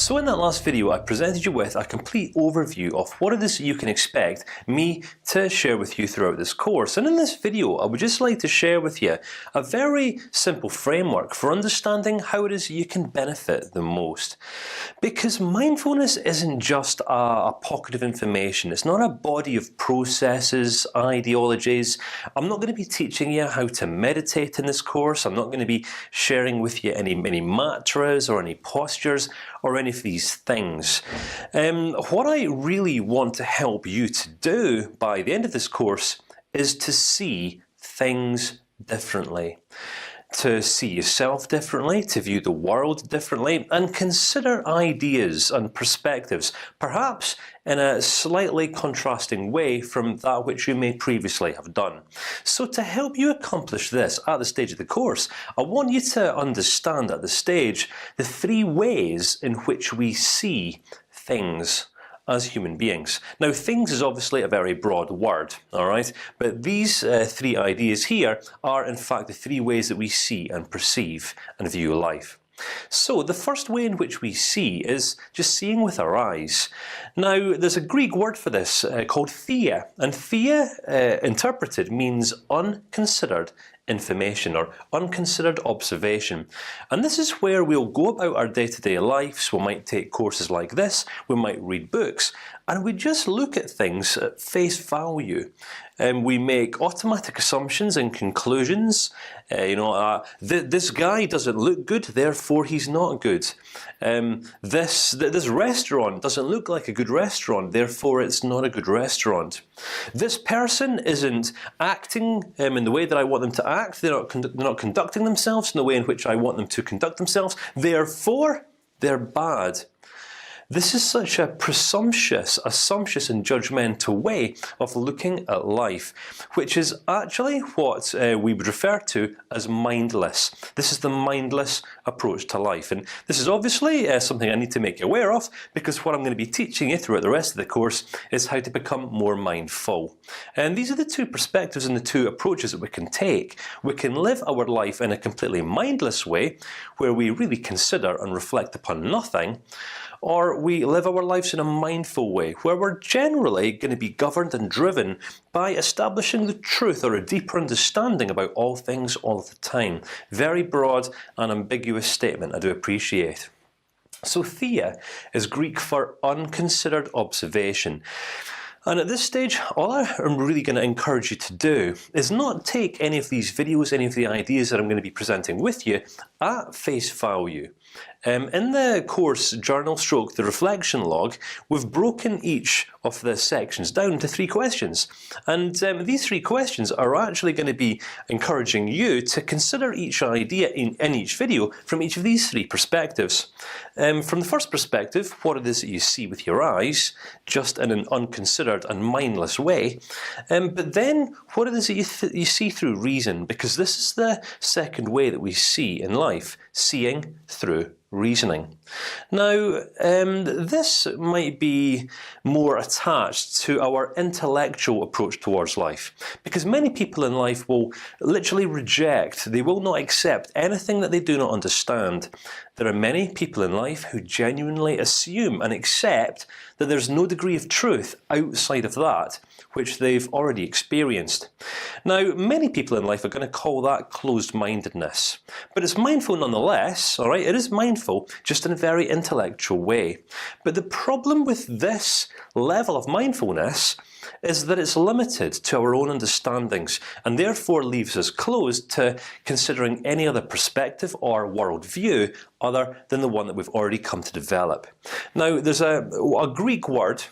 So in that last video, I presented you with a complete overview of what it is you can expect me to share with you throughout this course. And in this video, I would just like to share with you a very simple framework for understanding how it is you can benefit the most. Because mindfulness isn't just a pocket of information. It's not a body of processes, ideologies. I'm not going to be teaching you how to meditate in this course. I'm not going to be sharing with you any mantras or any postures or any of these things. What I really want to help you to do by the end of this course is to see things differently, to see yourself differently, to view the world differently, and consider ideas and perspectives, perhaps in a slightly contrasting way from that which you may previously have done. So to help you accomplish this at the stage of the course, I want you to understand at the stage the three ways in which we see things as human beings. Now, things is obviously a very broad word, all right? But these three ideas here are, in fact, the three ways that we see and perceive and view life. So the first way in which we see is just seeing with our eyes. Now, there's a Greek word for this called theia, and theia, interpreted, means unconsidered information or unconsidered observation. And this is where we'll go about our day-to-day lives. We might take courses like this. We might read books, and we just look at things at face value. And we make automatic assumptions and conclusions. This guy doesn't look good, therefore he's not good. This restaurant doesn't look like a good restaurant, therefore it's not a good restaurant. This person isn't acting in the way that I want them to act. They're not conducting themselves in the way in which I want them to conduct themselves. Therefore, they're bad. This is such a presumptuous, and judgmental way of looking at life, which is actually what we would refer to as mindless. This is the mindless approach to life, and this is obviously something I need to make you aware of, because what I'm going to be teaching you throughout the rest of the course is how to become more mindful. And these are the two perspectives and the two approaches that we can take. We can live our life in a completely mindless way, where we really consider and reflect upon nothing. Or we live our lives in a mindful way, where we're generally going to be governed and driven by establishing the truth or a deeper understanding about all things all of the time. Very broad and ambiguous statement, I do appreciate. So theia is Greek for unconsidered observation. And at this stage, all I'm really going to encourage you to do is not take any of these videos, any of the ideas that I'm going to be presenting with you at face value. In the course journal stroke the reflection log, we've broken each of the sections down into 3 questions, and these 3 questions are actually going to be encouraging you to consider each idea in each video from each of these 3 perspectives. From the first perspective, what it is that you see with your eyes, just in an unconsidered and mindless way, but then what it is that you see through reason, because this is the second way that we see in life: seeing through reasoning. Now, this might be more attached to our intellectual approach towards life, because many people in life will literally reject. They will not accept anything that they do not understand. There are many people in life who genuinely assume and accept that there's no degree of truth outside of that which they've already experienced. Now, many people in life are going to call that closed-mindedness, but it's mindful nonetheless. All right, it is mindful, just in a very intellectual way. But the problem with this level of mindfulness is that it's limited to our own understandings, and therefore leaves us closed to considering any other perspective or worldview other than the one that we've already come to develop. Now, there's a Greek word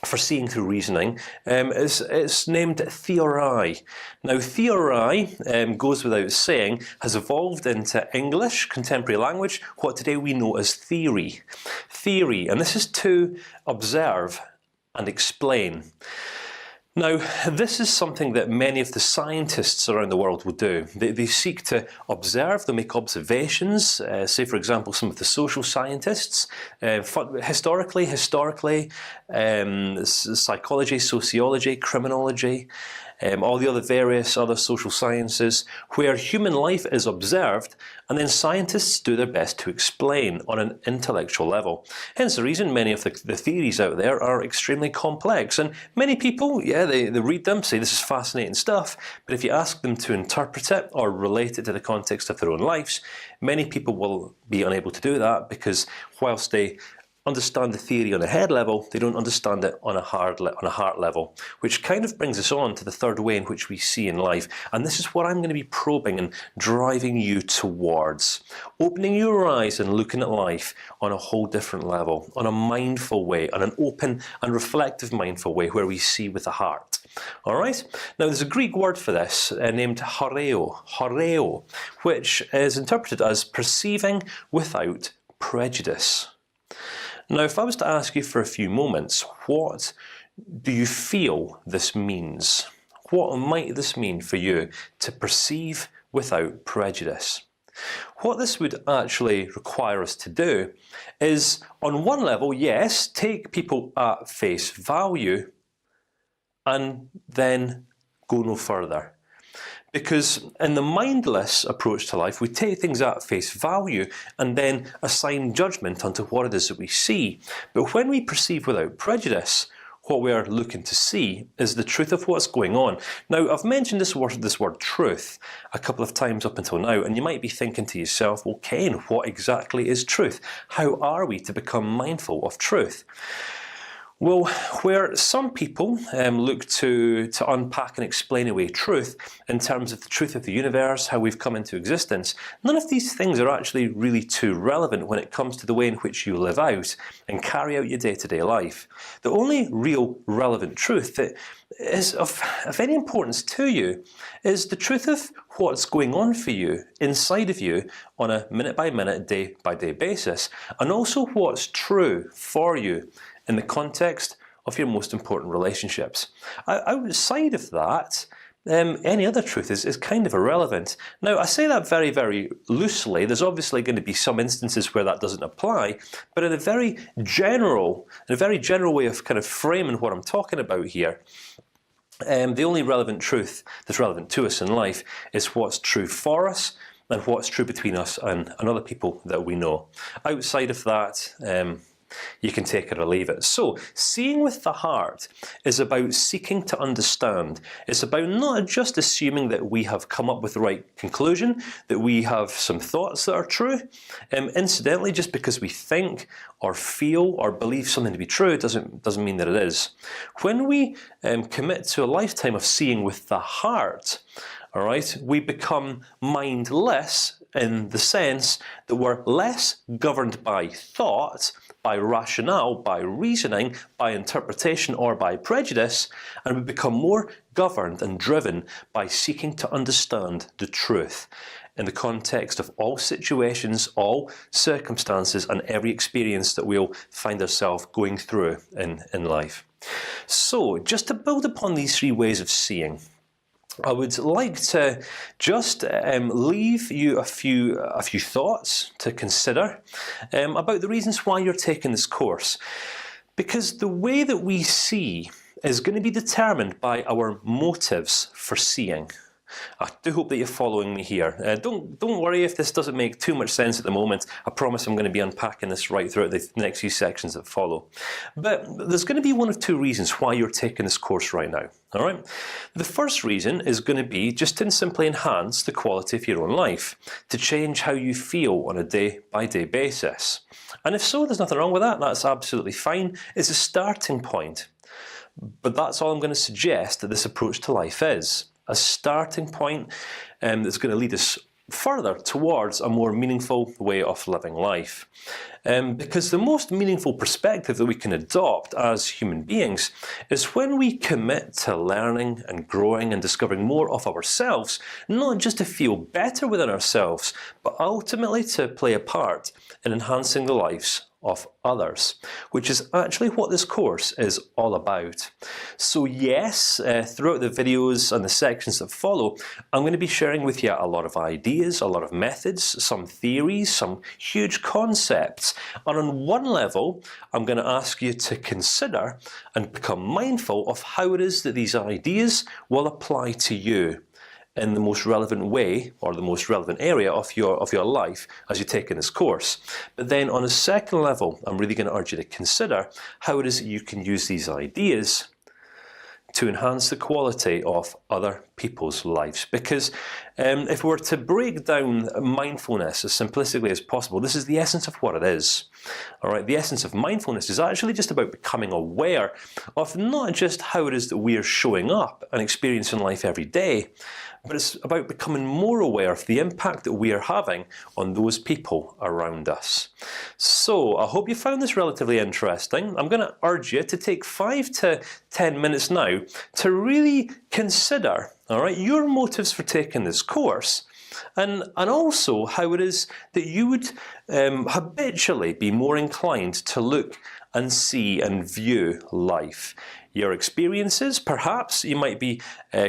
for seeing through reasoning. It's named theorai. Now, theorai, goes without saying, has evolved into English contemporary language what today we know as theory. Theory, and this is to observe and explain. Now, this is something that many of the scientists around the world will do. They seek to observe, they make observations. Say, for example, some of the social scientists, historically, psychology, sociology, criminology. all the other various other social sciences, where human life is observed, and then scientists do their best to explain on an intellectual level. Hence the reason many of the theories out there are extremely complex, and many people, yeah, they read them, say this is fascinating stuff, but if you ask them to interpret it or relate it to the context of their own lives, many people will be unable to do that, because whilst they understand the theory on a head level, they don't understand it on a heart level, which kind of brings us on to the third way in which we see in life, and this is what I'm going to be probing and driving you towards, opening your eyes and looking at life on a whole different level, on a mindful way, on an open and reflective mindful way, where we see with the heart. All right. Now, there's a Greek word for this named horeo, which is interpreted as perceiving without prejudice. Now, if I was to ask you for a few moments, what do you feel this means? What might this mean for you to perceive without prejudice? What this would actually require us to do is, on one level, yes, take people at face value, and then go no further. Because in the mindless approach to life, we take things at face value and then assign judgment onto what it is that we see. But when we perceive without prejudice, what we are looking to see is the truth of what's going on. Now, I've mentioned this word truth a couple of times up until now, and you might be thinking to yourself, well, Ken, what exactly is truth? How are we to become mindful of truth? Well, where some people look to unpack and explain away truth in terms of the truth of the universe, how we've come into existence, none of these things are actually really too relevant when it comes to the way in which you live out and carry out your day-to-day life. The only real relevant truth that is of any importance to you is the truth of what's going on for you inside of you on a minute-by-minute, day-by-day basis, and also what's true for you in the context of your most important relationships. Outside of that, any other truth is kind of irrelevant. Now, I say that very, very loosely. There's obviously going to be some instances where that doesn't apply, but in a very general way of kind of framing what I'm talking about here, the only relevant truth that's relevant to us in life is what's true for us and what's true between us and other people that we know. Outside of that, you can take it or leave it. So, seeing with the heart is about seeking to understand. It's about not just assuming that we have come up with the right conclusion, that we have some thoughts that are true. Incidentally, just because we think or feel or believe something to be true doesn't mean that it is. When we commit to a lifetime of seeing with the heart, all right, we become mindless in the sense that we're less governed by thought, by rationale, by reasoning, by interpretation, or by prejudice, and we become more governed and driven by seeking to understand the truth in the context of all situations, all circumstances, and every experience that we'll find ourselves going through in life. So, just to build upon these three ways of seeing, I would like to just leave you a few thoughts to consider about the reasons why you're taking this course, because the way that we see is going to be determined by our motives for seeing. I do hope that you're following me here. Don't worry if this doesn't make too much sense at the moment. I promise I'm going to be unpacking this right throughout the next few sections that follow. But there's going to be one of two reasons why you're taking this course right now. All right. The first reason is going to be just to simply enhance the quality of your own life, to change how you feel on a day-by-day basis. And if so, there's nothing wrong with that. That's absolutely fine. It's a starting point. But that's all I'm going to suggest that this approach to life is. A starting point that's going to lead us further towards a more meaningful way of living life. Because the most meaningful perspective that we can adopt as human beings is when we commit to learning and growing and discovering more of ourselves, not just to feel better within ourselves, but ultimately to play a part in enhancing the lives of others, which is actually what this course is all about. So yes, throughout the videos and the sections that follow, I'm going to be sharing with you a lot of ideas, a lot of methods, some theories, some huge concepts, and on one level, I'm going to ask you to consider and become mindful of how it is that these ideas will apply to you in the most relevant way, or the most relevant area of your life as you take in this course. But then, on a second level, I'm really going to urge you to consider how it is that you can use these ideas to enhance the quality of other people's lives. Because if we were to break down mindfulness as simplistically as possible, this is the essence of what it is. All right, the essence of mindfulness is actually just about becoming aware of not just how it is that we are showing up and experiencing life every day, but it's about becoming more aware of the impact that we are having on those people around us. So I hope you found this relatively interesting. I'm going to urge you to take 5 to 10 minutes now to really consider, all right, your motives for taking this course, and also how it is that you would habitually be more inclined to look and see and view life. Your experiences, perhaps you might be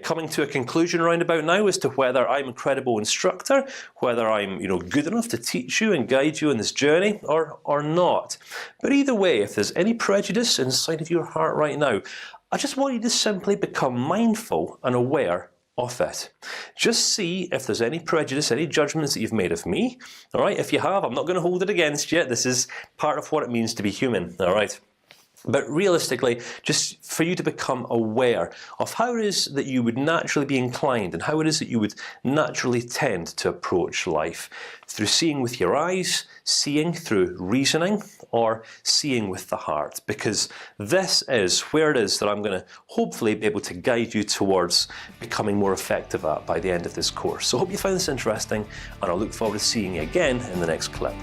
coming to a conclusion around about now as to whether I'm a credible instructor, whether I'm good enough to teach you and guide you in this journey, or not. But either way, if there's any prejudice inside of your heart right now, I just want you to simply become mindful and aware of it. Just see if there's any prejudice, any judgments that you've made of me. All right, if you have, I'm not going to hold it against you. This is part of what it means to be human. All right. But realistically, just for you to become aware of how it is that you would naturally be inclined, and how it is that you would naturally tend to approach life, through seeing with your eyes, seeing through reasoning, or seeing with the heart. Because this is where it is that I'm going to hopefully be able to guide you towards becoming more effective at by the end of this course. So I hope you found this interesting, and I look forward to seeing you again in the next clip.